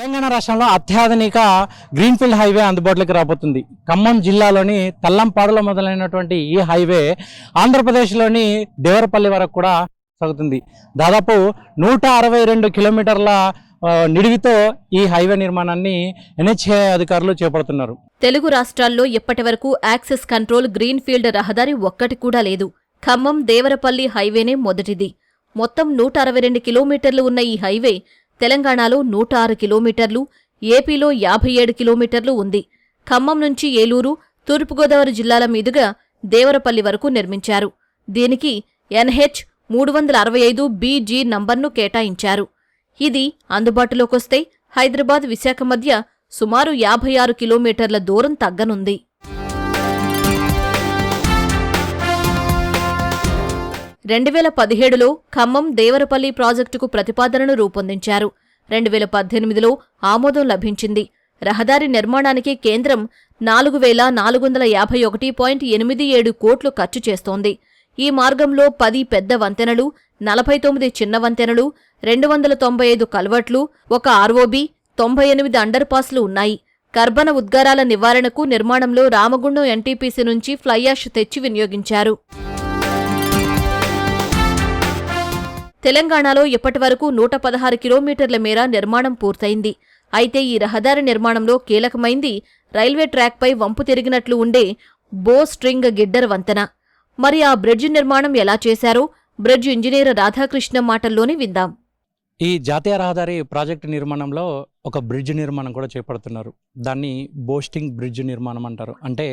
తెలంగాణ రాష్ట్రంలో అత్యాధునిక greenfield highway అందుబాటులోకి రాబోతుంది. ఖమ్మం జిల్లాలోని తల్లంపాడులో మొదలైనటువంటి ఈ హైవే ఆంధ్రప్రదేశ్లోని దేవరపల్లి వరకు కూడా సాగుతుంది. దాదాపు 162 కిలోమీటర్ల నిడివితో ఈ హైవే నిర్మాణాన్ని NHAI అధికారులు చేపడుతున్నారు. తెలుగు రాష్ట్రాల్లో ఇప్పటి వరకు యాక్సెస్ కంట్రోల్ గ్రీన్ఫీల్డ్ రహదారి ఒక్కటి కూడా లేదు. ఖమ్మం దేవరపల్లి హైవేనే మొదటిది. మొత్తం 162 కిలోమీటర్లు ఉన్న ఈ హైవే తెలంగాణలో 106 కిలోమీటర్లు, ఏపీలో 57 కిలోమీటర్లు ఉంది. ఖమ్మం నుంచి ఏలూరు, తూర్పుగోదావరి జిల్లాల మీదుగా దేవరపల్లి వరకు నిర్మించారు. దీనికి NH 365BG నంబర్ను కేటాయించారు. ఇది అందుబాటులోకొస్తే హైదరాబాద్, విశాఖ మధ్య సుమారు 56 కిలోమీటర్ల దూరం తగ్గనుంది. (2017లో ఖమ్మం దేవరపల్లి ప్రాజెక్టుకు ప్రతిపాదనను రూపొందించారు. 2018లో ఆమోదం లభించింది. రహదారి నిర్మాణానికి కేంద్రం 4,451.87 కోట్లు ఖర్చు చేస్తోంది. ఈ మార్గంలో 10 పెద్ద వంతెనలు, 49 చిన్న వంతెనలు, 295 కల్వర్ట్లు, ఒక ROB, 98 అండర్ పాస్లు ఉన్నాయి. కర్బన ఉద్గారాల నివారణకు నిర్మాణంలో రామగుండం NTPC నుంచి ఫ్లైయాష్ తెచ్చి వినియోగించారు. తెలంగాణలో ఇప్పటివరకు 116 కిలోమీటర్ల మేర నిర్మాణం పూర్తయింది. అయితే ఈ రహదారి నిర్మాణంలో కీలకమైంది రైల్వే ట్రాక్పై వంపు తిరిగినట్లు ఉండే బో స్ట్రింగ్ గిడ్డర్ వంతెన. మరి ఆ బ్రిడ్జ్ నిర్మాణం ఎలా చేశారో బ్రిడ్జ్ ఇంజనీర్ రాధాకృష్ణ మాటల్లోనే విందాం. ఈ జాతీయ రహదారి ప్రాజెక్టు నిర్మాణంలో ఒక బ్రిడ్జ్ నిర్మాణం కూడా చేపడుతున్నారు. దాన్ని బోస్టింగ్ బ్రిడ్జ్ నిర్మాణం అంటారు. అంటే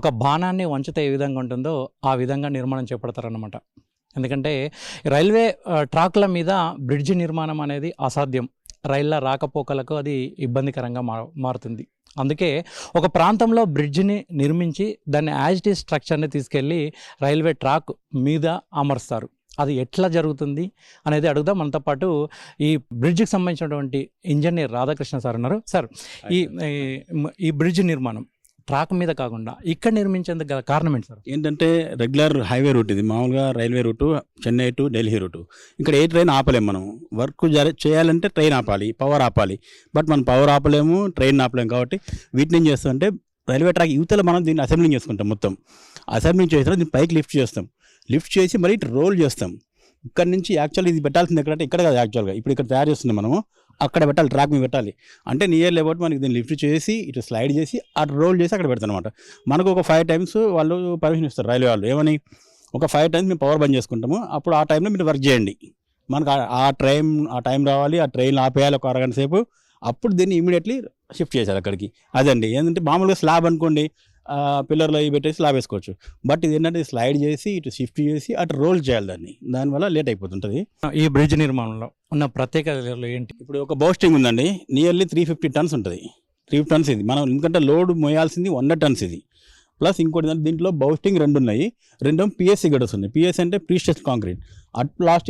ఒక బాణాన్ని వంచితే ఏ విధంగా ఉంటుందో ఆ విధంగా నిర్మాణం చేపడతారన్నమాట. ఎందుకంటే రైల్వే ట్రాక్ల మీద బ్రిడ్జ్ నిర్మాణం అనేది అసాధ్యం. రైళ్ల రాకపోకలకు అది ఇబ్బందికరంగా మారుతుంది. అందుకే ఒక ప్రాంతంలో బ్రిడ్జిని నిర్మించి దాన్ని యాజ్ ఇట్ ఈజ్ స్ట్రక్చర్ని తీసుకెళ్ళి రైల్వే ట్రాక్ మీద అమరుస్తారు. అది ఎట్లా జరుగుతుంది అనేది అడుగుదాం. మనతో పాటు ఈ బ్రిడ్జికి సంబంధించినటువంటి ఇంజనీర్ రాధాకృష్ణ సార్ ఉన్నారు. సార్, ఈ బ్రిడ్జ్ నిర్మాణం ట్రాక్ మీద కాకుండా ఇక్కడ నిర్మించేందుకు గల కారణం ఏంటి సార్? ఏంటంటే రెగ్యులర్ హైవే రూట్ ఇది, మామూలుగా railway route, Chennai to Delhi route. ఇక్కడ ఏ ట్రైన్ ఆపలేము. మనం వర్క్ చేయాలంటే ట్రైన్ ఆపాలి, పవర్ ఆపాలి. బట్ మనం పవర్ ఆపలేము, ట్రైన్ ఆపలేము. కాబట్టి వీటిని ఏం చేస్తామంటే రైల్వే ట్రాక్ యువతల మనం దీన్ని అసెంబ్లింగ్ చేసుకుంటాం. మొత్తం అసెంబ్లింగ్ చేసిన దీన్ని పైకి లిఫ్ట్ చేస్తాం. లిఫ్ట్ చేసి మళ్ళీ ఇటు రోల్ చేస్తాం. ఇక్కడ నుంచి యాక్చువల్లీ ఇది పెట్టాల్సింది ఎక్కడంటే ఇక్కడ కాదు. యాక్చువల్గా ఇప్పుడు ఇక్కడ తయారు చేస్తున్నాం మనము, అక్కడ పెట్టాలి, ట్రాక్ మీద పెట్టాలి. అంటే నియర్ లేబౌట్ మనకి దీన్ని లిఫ్ట్ చేసి ఇటు స్లైడ్ చేసి అటు రోల్ చేసి అక్కడ పెడతాం అనమాట. మనకు ఒక 5 times వాళ్ళు పర్మిషన్ ఇస్తారు రైల్వే వాళ్ళు. ఏమని, ఒక 5 times మేము పవర్ బంద్ చేసుకుంటాము, అప్పుడు ఆ టైంలో మీరు వర్క్ చేయండి. మనకు ఆ టైం రావాలి, ఆ ట్రైన్ ఆపేయాలి ఒక అరగంట సేపు. అప్పుడు దీన్ని ఇమీడియట్లీ షిఫ్ట్ చేశారు అక్కడికి. అదండి. ఏంటంటే మామూలుగా స్లాబ్ అనుకోండి, పిల్లర్లో అవి పెట్టేసి స్లాబ్ వేసుకోవచ్చు. బట్ ఇది ఏంటంటే స్లైడ్ చేసి ఇటు షిఫ్ట్ చేసి అటు రోల్ చేయాలి దాన్ని. దానివల్ల లేట్ అయిపోతుంటుంది. ఈ బ్రిడ్జ్ నిర్మాణంలో ఉన్న ప్రత్యేకతలు ఏంటి? ఇప్పుడు ఒక బోస్టింగ్ ఉందండి, నియర్లీ 350 tons ఉంటుంది. 350 tons ఇది మనం, ఎందుకంటే లోడ్ మోయాల్సింది 100 tons ఇది. ప్లస్ ఇంకోటి దీంట్లో బౌస్టింగ్ 2 ఉన్నాయి. 2 PSC గడర్స్ ఉన్నాయి. PSC అంటే ప్రీస్ట్రెస్ కాంక్రీట్.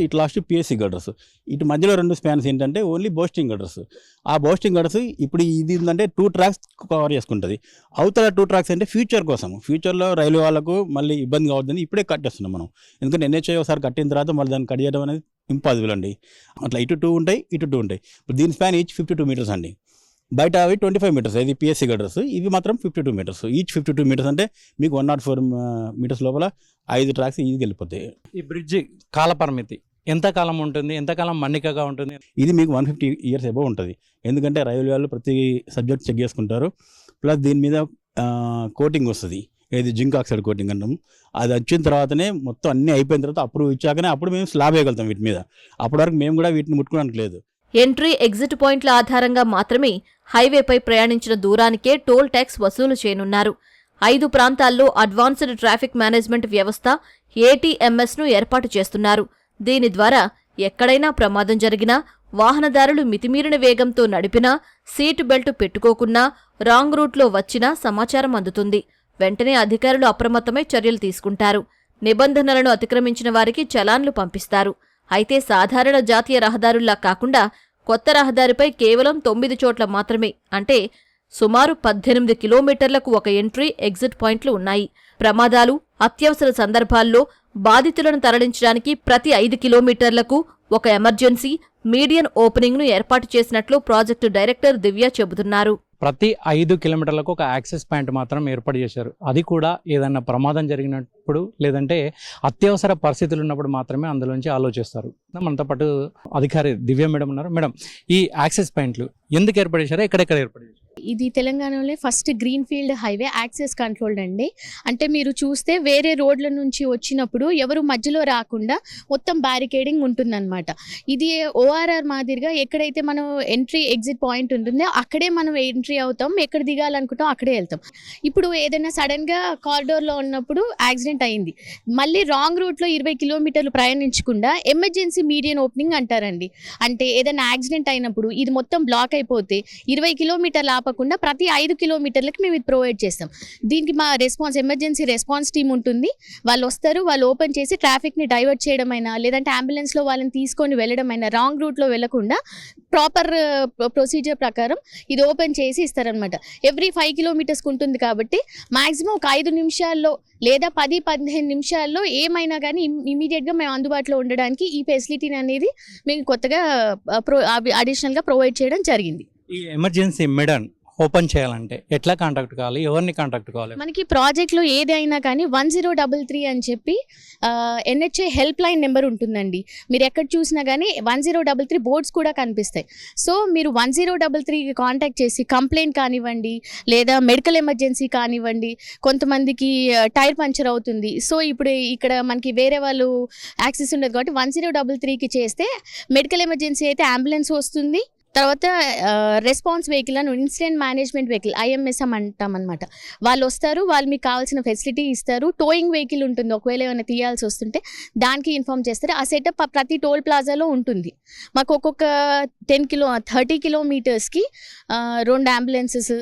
ఇటు లాస్ట్ PSC గడర్స్. ఇటు మధ్యలో 2 స్పాన్స్ ఏంటంటే ఓన్లీ బౌస్టింగ్ గడర్స్. ఆ బౌస్టింగ్ గడర్స్ ఇప్పుడు ఇది ఉందంటే 2 tracks కవర్ చేసుకుంటుంది. అవతల 2 tracks అంటే ఫ్యూచర్ కోసం, ఫ్యూచర్లో రైల్వే వాళ్ళకు మళ్ళీ ఇబ్బంది కావద్దని ఇప్పుడే కట్టేస్తున్నాం మనం. ఎందుకంటే NHAI ఒకసారి కట్టిన తర్వాత మళ్ళీ దాన్ని కట్ చేయడం అనేది ఇంపాసిబుల్ అండి. అట్లా ఇటు 2 ఉంటాయి, ఇటు 2 ఉంటాయి. ఇప్పుడు దీని స్పాన్ ఈచ్ 52 meters అండి. బయట అవి 25 meters. ఇది PSC గడర్స్. ఇవి మాత్రం 52 meters. ఈచ్ 52 meters అంటే మీకు 104 meters లోపల 5 tracks ఈజీగా వెళ్ళిపోతాయి. ఈ బ్రిడ్జి కాల పరిమితి ఎంతకాలం ఉంటుంది? ఎంతకాలం మన్నికగా ఉంటుంది? ఇది మీకు 150 years అబౌవ్ ఉంటుంది. ఎందుకంటే రైల్వే వాళ్ళు ప్రతి సబ్జెక్ట్ చెక్ చేసుకుంటారు. ప్లస్ దీని మీద కోటింగ్ వస్తుంది, ఏది జింక్ ఆక్సైడ్ కోటింగ్ అంటాము. అది వచ్చిన తర్వాతనే మొత్తం అన్నీ అయిపోయిన తర్వాత అప్పుడు ఇచ్చాకనే అప్పుడు మేము స్లాబ్ వేయగలుగుతాం వీటి మీద. అప్పటి వరకు మేము కూడా వీటిని ముట్టుకోవడానికి లేదు. ఎంట్రీ, ఎగ్జిట్ పాయింట్ల ఆధారంగా మాత్రమే హైవేపై ప్రయాణించిన దూరానికే టోల్ ట్యాక్స్ వసూలు చేయనున్నారు. 5 ప్రాంతాల్లో అడ్వాన్స్డ్ ట్రాఫిక్ మేనేజ్మెంట్ వ్యవస్థ ATMSను ఏర్పాటు చేస్తున్నారు. దీని ద్వారా ఎక్కడైనా ప్రమాదం జరిగినా, వాహనదారులు మితిమీరిన వేగంతో నడిపినా, సీటు బెల్ట్ పెట్టుకోకున్నా, రాంగ్ రూట్లో వచ్చినా సమాచారం అందుతుంది. వెంటనే అధికారులు అప్రమత్తమై చర్యలు తీసుకుంటారు. నిబంధనలను అతిక్రమించిన వారికి చలాన్లు పంపిస్తారు. అయితే సాధారణ జాతీయ రహదారుల్లా కాకుండా కొత్త రహదారిపై కేవలం 9 చోట్ల మాత్రమే, అంటే సుమారు 18 కిలోమీటర్లకు ఒక ఎంట్రీ, ఎగ్జిట్ పాయింట్లు ఉన్నాయి. ప్రమాదాలు, అత్యవసర సందర్భాల్లో బాధితులను తరలించడానికి ప్రతి 5 కిలోమీటర్లకు ఒక ఎమర్జెన్సీ, మీడియన్ ఓపెనింగ్ను ఏర్పాటు చేసినట్లు ప్రాజెక్టు డైరెక్టర్ దివ్య చెబుతున్నారు. ప్రతి 5 కిలోమీటర్లకు ఒక యాక్సెస్ పాయింట్ మాత్రం ఏర్పాటు చేశారు. అది కూడా ఏదైనా ప్రమాదం జరిగినప్పుడు లేదంటే అత్యవసర పరిస్థితులు ఉన్నప్పుడు మాత్రమే అందులోంచి ఆలోచిస్తారు. మనతో పాటు అధికారి దివ్య మేడం ఉన్నారు. మేడం, ఈ యాక్సెస్ పాయింట్లు ఎందుకు ఏర్పాటు చేశారు, ఎక్కడెక్కడ ఏర్పాటు చేశారు? ఇది తెలంగాణలో first green field highway access controlled అండి. అంటే మీరు చూస్తే వేరే రోడ్ల నుంచి వచ్చినప్పుడు ఎవరు మధ్యలో రాకుండా మొత్తం బ్యారికేడింగ్ ఉంటుందన్నమాట. ఇది ఓఆర్ఆర్ మాదిరిగా ఎక్కడైతే మనం ఎంట్రీ ఎగ్జిట్ పాయింట్ ఉంటుందో అక్కడే మనం ఎంట్రీ అవుతాం, ఎక్కడ దిగాలనుకుంటాం అక్కడే వెళ్తాం. ఇప్పుడు ఏదైనా సడన్గా కారిడోర్లో ఉన్నప్పుడు యాక్సిడెంట్ అయింది, మళ్ళీ రాంగ్ రూట్లో 20 కిలోమీటర్లు ప్రయాణించకుండా ఎమర్జెన్సీ మీడియన్ ఓపెనింగ్ అంటారండి. అంటే ఏదైనా యాక్సిడెంట్ అయినప్పుడు ఇది మొత్తం బ్లాక్ అయిపోతే 20 కిలోమీటర్లు ఆపకుండా ప్రతి 5 కిలోమీటర్లకి మేము ఇది ప్రొవైడ్ చేస్తాం. దీనికి మా ఎమర్జెన్సీ రెస్పాన్స్ టీమ్ ఉంటుంది. వాళ్ళు వస్తారు, వాళ్ళు ఓపెన్ చేసి ట్రాఫిక్ని డైవర్ట్ చేయడమైనా లేదంటే అంబులెన్స్లో వాళ్ళని తీసుకొని వెళ్ళడమైనా రాంగ్ రూట్లో వెళ్లకుండా ప్రాపర్ ప్రొసీజర్ ప్రకారం ఇది ఓపెన్ చేసి ఇస్తారనమాట. ఎవ్రీ 5 కిలోమీటర్స్కి ఉంటుంది కాబట్టి మాక్సిమం ఒక 5 నిమిషాల్లో లేదా 10-15 నిమిషాల్లో ఏమైనా కానీ ఇమీడియట్గా మేము అందుబాటులో ఉండడానికి ఈ ఫెసిలిటీని అనేది మేము కొత్తగా అడిషనల్గా ప్రొవైడ్ చేయడం జరిగింది. ఈ ఎమర్జెన్సీ మెడన్ ఓపెన్ చేయాలంటే ఎట్లా కాంటాక్ట్ కావాలి, ఎవరిని కాంటాక్ట్ కావాలి? మనకి ప్రాజెక్ట్లో ఏదైనా కానీ 1033 అని చెప్పి NHA హెల్ప్ లైన్ నెంబర్ ఉంటుందండి. మీరు ఎక్కడ చూసినా కానీ 1033 బోర్డ్స్ కూడా కనిపిస్తాయి. సో మీరు 1033కి కాంటాక్ట్ చేసి కంప్లైంట్ కానివ్వండి లేదా మెడికల్ ఎమర్జెన్సీ కానివ్వండి, కొంతమందికి టైర్ పంచర్ అవుతుంది, సో ఇప్పుడు ఇక్కడ మనకి వేరే వాళ్ళు యాక్సెస్ ఉండదు కాబట్టి 1033కి చేస్తే మెడికల్ ఎమర్జెన్సీ అయితే అంబులెన్స్ వస్తుంది. తర్వాత రెస్పాన్స్ వెహికల్ అని ఇన్సిడెంట్ మేనేజ్మెంట్ వెహికల్ IMSM అంటాం అనమాట. వాళ్ళు వస్తారు, వాళ్ళు మీకు కావాల్సిన ఫెసిలిటీ ఇస్తారు. టోయింగ్ వెహికల్ ఉంటుంది, ఒకవేళ ఏమైనా తీయాల్సి వస్తుంటే దానికి ఇన్ఫామ్ చేస్తారు. ఆ సెటప్ ప్రతి టోల్ ప్లాజాలో ఉంటుంది. మాకు ఒక్కొక్క 30 కిలోమీటర్స్కి 2 అంబులెన్సెస్,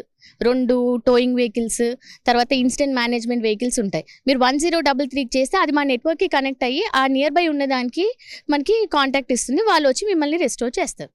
2 టోయింగ్ వెహికల్స్, తర్వాత ఇన్సిడెంట్ మేనేజ్మెంట్ వెహికల్స్ ఉంటాయి. మీరు 1033 చేస్తే అది మా నెట్వర్క్కి కనెక్ట్ అయ్యి ఆ నియర్ బై ఉన్నదానికి మనకి కాంటాక్ట్ ఇస్తుంది. వాళ్ళు వచ్చి మిమ్మల్ని రెస్టోర్ చేస్తారు.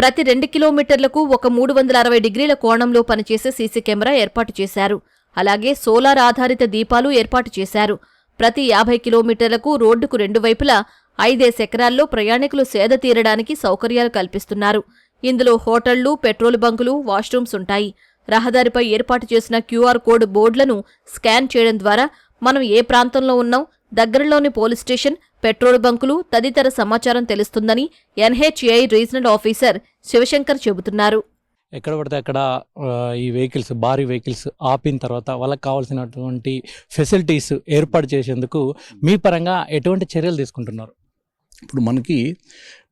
ప్రతి 2 కిలోమీటర్లకు ఒక 360 డిగ్రీల కోణంలో పనిచేసే సీసీ కెమెరా ఏర్పాటు చేశారు. అలాగే సోలార్ ఆధారిత దీపాలు ఏర్పాటు చేశారు. ప్రతి 50 కిలోమీటర్లకు రోడ్డుకు 2 వైపులా 5 ఎకరాల్లో ప్రయాణికులు సేద తీరడానికి సౌకర్యాలు కల్పిస్తున్నారు. ఇందులో హోటళ్లు, పెట్రోల్ బంకులు, వాష్రూమ్స్ ఉంటాయి. రహదారిపై ఏర్పాటు చేసిన QR కోడ్ బోర్డులను స్కాన్ చేయడం ద్వారా మనం ఏ ప్రాంతంలో ఉన్నాం, దగ్గరలోని పోలీస్ స్టేషన్, పెట్రోల్ బంకులు తదితర సమాచారం తెలుస్తుందని NHAI రీజనల్ ఆఫీసర్ శివశంకర్ చెబుతున్నారు. ఎక్కడ పడితే అక్కడ ఈ వెహికల్స్, భారీ వెహికల్స్ ఆపిన తర్వాత వాళ్ళకి కావాల్సినటువంటి ఫెసిలిటీస్ ఏర్పాటు చేసేందుకు మీ పరంగా ఎటువంటి చర్యలు తీసుకుంటున్నారు? ఇప్పుడు మనకి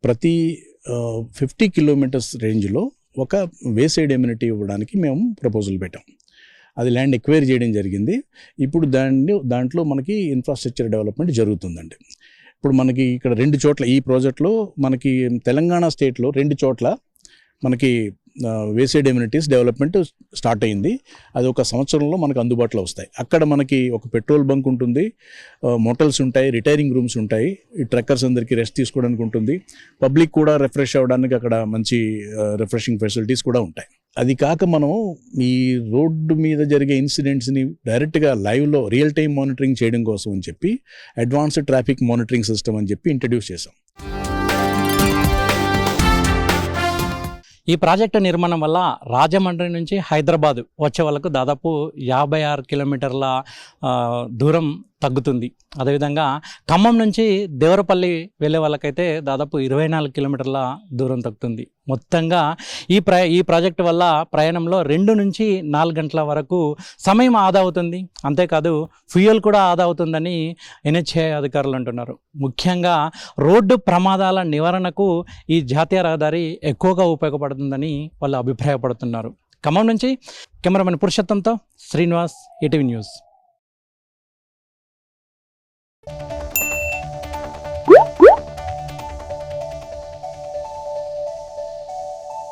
ప్రతి 50 కిలోమీటర్స్ రేంజ్లో ఒక వేసైడ్ ఎమ్యూనిటీ ఇవ్వడానికి మేము ప్రపోజల్ పెట్టాం. అది ల్యాండ్ ఎక్వైర్ చేయడం జరిగింది. ఇప్పుడు దాంట్లో మనకి ఇన్ఫ్రాస్ట్రక్చర్ డెవలప్మెంట్ జరుగుతుందండి. ఇప్పుడు మనకి ఇక్కడ 2 చోట్ల ఈ ప్రాజెక్ట్లో మనకి తెలంగాణ స్టేట్లో 2 చోట్ల మనకి వేసైడ్ ఎమ్యూనిటీస్ డెవలప్మెంట్ స్టార్ట్ అయింది. అది ఒక సంవత్సరంలో మనకు అందుబాటులో వస్తాయి. అక్కడ మనకి ఒక పెట్రోల్ బంక్ ఉంటుంది, మోటల్స్ ఉంటాయి, రిటైరింగ్ రూమ్స్ ఉంటాయి, ఈ ట్రక్కర్స్ అందరికీ రెస్ట్ తీసుకోవడానికి ఉంటుంది, పబ్లిక్ కూడా రిఫ్రెష్ అవ్వడానికి అక్కడ మంచి రిఫ్రెషింగ్ ఫెసిలిటీస్ కూడా ఉంటాయి. అది కాక మనం ఈ రోడ్డు మీద జరిగే ఇన్సిడెంట్స్ని డైరెక్ట్గా లైవ్లో రియల్ టైం మానిటరింగ్ చేయడం కోసం అని చెప్పి అడ్వాన్స్డ్ ట్రాఫిక్ మానిటరింగ్ సిస్టమ్ అని చెప్పి ఇంట్రడ్యూస్ చేసాం. ఈ ప్రాజెక్టు నిర్మాణం వల్ల రాజమండ్రి నుంచి హైదరాబాద్ వచ్చే వాళ్ళకు దాదాపు 56 కిలోమీటర్ల దూరం తగ్గుతుంది. అదేవిధంగా ఖమ్మం నుంచి దేవరపల్లి వెళ్ళే వాళ్ళకైతే దాదాపు 24 కిలోమీటర్ల దూరం తగ్గుతుంది. మొత్తంగా ఈ ప్రాజెక్టు వల్ల ప్రయాణంలో 2 నుంచి 4 గంటల వరకు సమయం ఆదా అవుతుంది. అంతేకాదు ఫ్యూయల్ కూడా ఆదా అవుతుందని NHAI అధికారులు అంటున్నారు. ముఖ్యంగా రోడ్డు ప్రమాదాల నివారణకు ఈ జాతీయ రహదారి ఎక్కువగా ఉపయోగపడుతుందని వాళ్ళు అభిప్రాయపడుతున్నారు. ఖమ్మం నుంచి కెమెరామెన్ పురుషోత్తంతో శ్రీనివాస్, ETV న్యూస్.